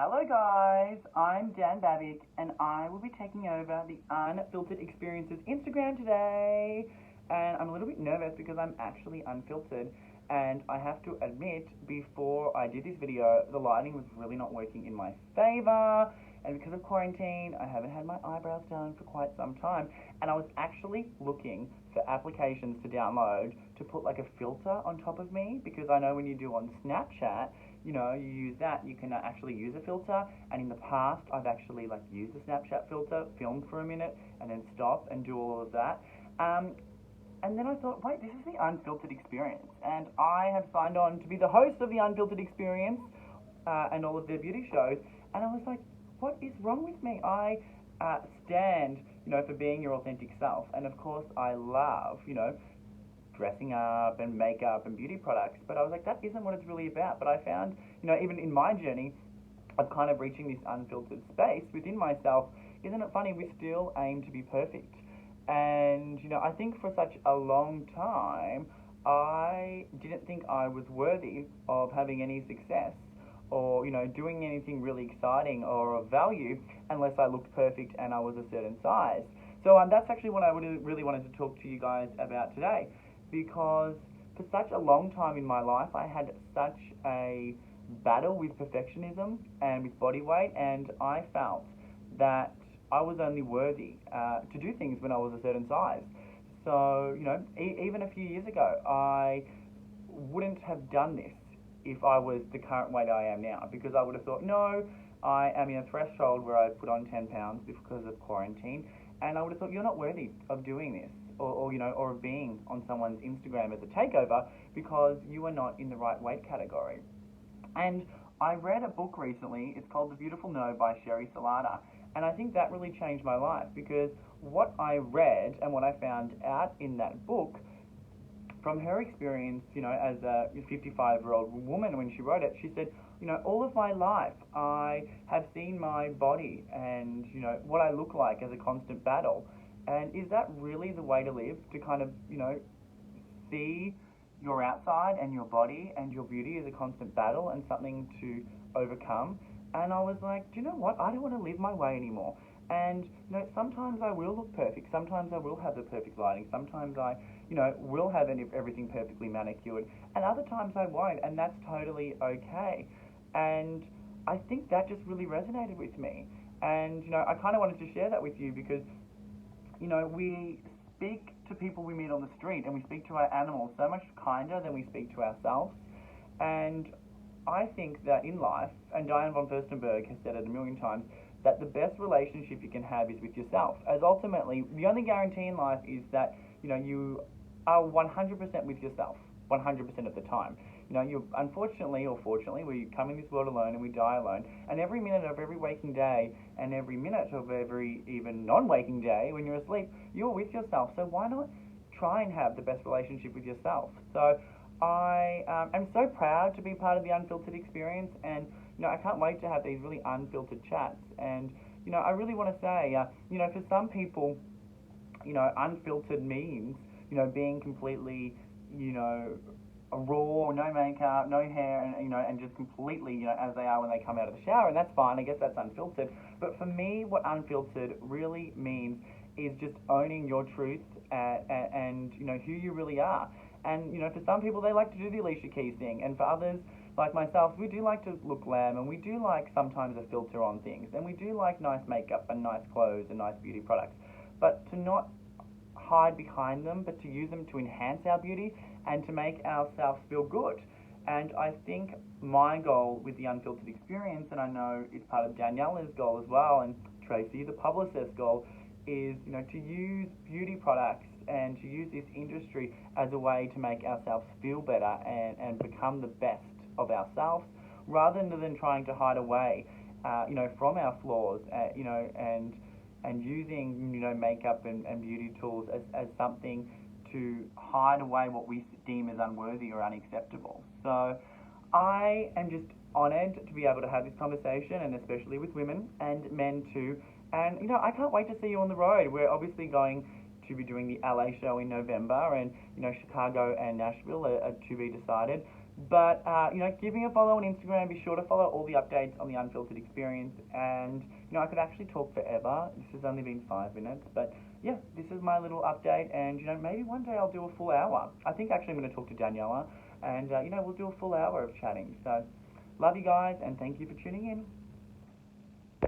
Hello guys, I'm Dan Babic and I will be taking over the Unfiltered Experiences Instagram today. And I'm a little bit nervous because I'm actually unfiltered, and I have to admit, before I did this video, the lighting was really not working in my favor, and because of quarantine, I haven't had my eyebrows done for quite some time, and I was actually looking for applications to download to put like a filter on top of me, because I know when you do on Snapchat, you use that, you can actually use a filter, and in the past, I've actually like used the Snapchat filter, filmed for a minute, and then stop and do all of that. And then I thought, wait, this is the Unfiltered Experience, and I have signed on to be the host of the Unfiltered Experience and all of their beauty shows, and I was like, what is wrong with me? I stand, for being your authentic self, and of course I love, dressing up and makeup and beauty products, but I was like, that isn't what it's really about. But I found, even in my journey of kind of reaching this unfiltered space within myself, isn't it funny, we still aim to be perfect. And, I think for such a long time, I didn't think I was worthy of having any success or, doing anything really exciting or of value unless I looked perfect and I was a certain size. So that's actually what I really wanted to talk to you guys about today, because for such a long time in my life, I had such a battle with perfectionism and with body weight, and I felt that I was only worthy to do things when I was a certain size. So, even a few years ago, I wouldn't have done this if I was the current weight I am now, because I would have thought, no, I am in a threshold where I've put on 10 pounds because of quarantine, and I would have thought, you're not worthy of doing this, or of being on someone's Instagram as a takeover, because you are not in the right weight category. And I read a book recently, it's called The Beautiful No by Sherry Salata, and I think that really changed my life, because what I read and what I found out in that book, from her experience, as a 55-year-old woman when she wrote it, she said, all of my life I have seen my body and, what I look like as a constant battle. And is that really the way to live? To kind of, see your outside and your body and your beauty as a constant battle and something to overcome? And I was like, do you know what? I don't want to live my way anymore. And, sometimes I will look perfect. Sometimes I will have the perfect lighting. Sometimes I, will have everything perfectly manicured. And other times I won't. And that's totally okay. And I think that just really resonated with me. And, I kind of wanted to share that with you because, we speak to people we meet on the street, and we speak to our animals so much kinder than we speak to ourselves. And I think that in life, and Diane von Furstenberg has said it a million times, that the best relationship you can have is with yourself. As ultimately, the only guarantee in life is that, you are 100% with yourself, 100% of the time. You unfortunately or fortunately, we come in this world alone and we die alone. And every minute of every waking day and every minute of every even non-waking day when you're asleep, you're with yourself. So why not try and have the best relationship with yourself? So I am so proud to be part of the Unfiltered Experience, and I can't wait to have these really unfiltered chats. And I really want to say, for some people, unfiltered means being completely raw, no makeup, no hair, and just completely as they are when they come out of the shower, and that's fine. I guess that's unfiltered. But for me, what unfiltered really means is just owning your truth and who you really are. And, for some people, they like to do the Alicia Keys thing. And for others, like myself, we do like to look glam, and we do like sometimes a filter on things. And we do like nice makeup and nice clothes and nice beauty products. But to not hide behind them, but to use them to enhance our beauty and to make ourselves feel good. And I think my goal with the Unfiltered Experience, and I know it's part of Daniela's goal as well, and Tracy, the publicist's goal, is to use beauty products and to use this industry as a way to make ourselves feel better and become the best of ourselves, rather than trying to hide away from our flaws, and using makeup and beauty tools as something to hide away what we deem as unworthy or unacceptable. So I am just honoured to be able to have this conversation, and especially with women and men too. And I can't wait to see you on the road. We're obviously going to be doing the LA show in November, and Chicago and Nashville are to be decided. But, give me a follow on Instagram. Be sure to follow all the updates on the Unfiltered Experience. And, I could actually talk forever. This has only been 5 minutes. But, yeah, this is my little update. And, maybe one day I'll do a full hour. I think actually I'm going to talk to Daniela. And, we'll do a full hour of chatting. So, love you guys. And thank you for tuning in.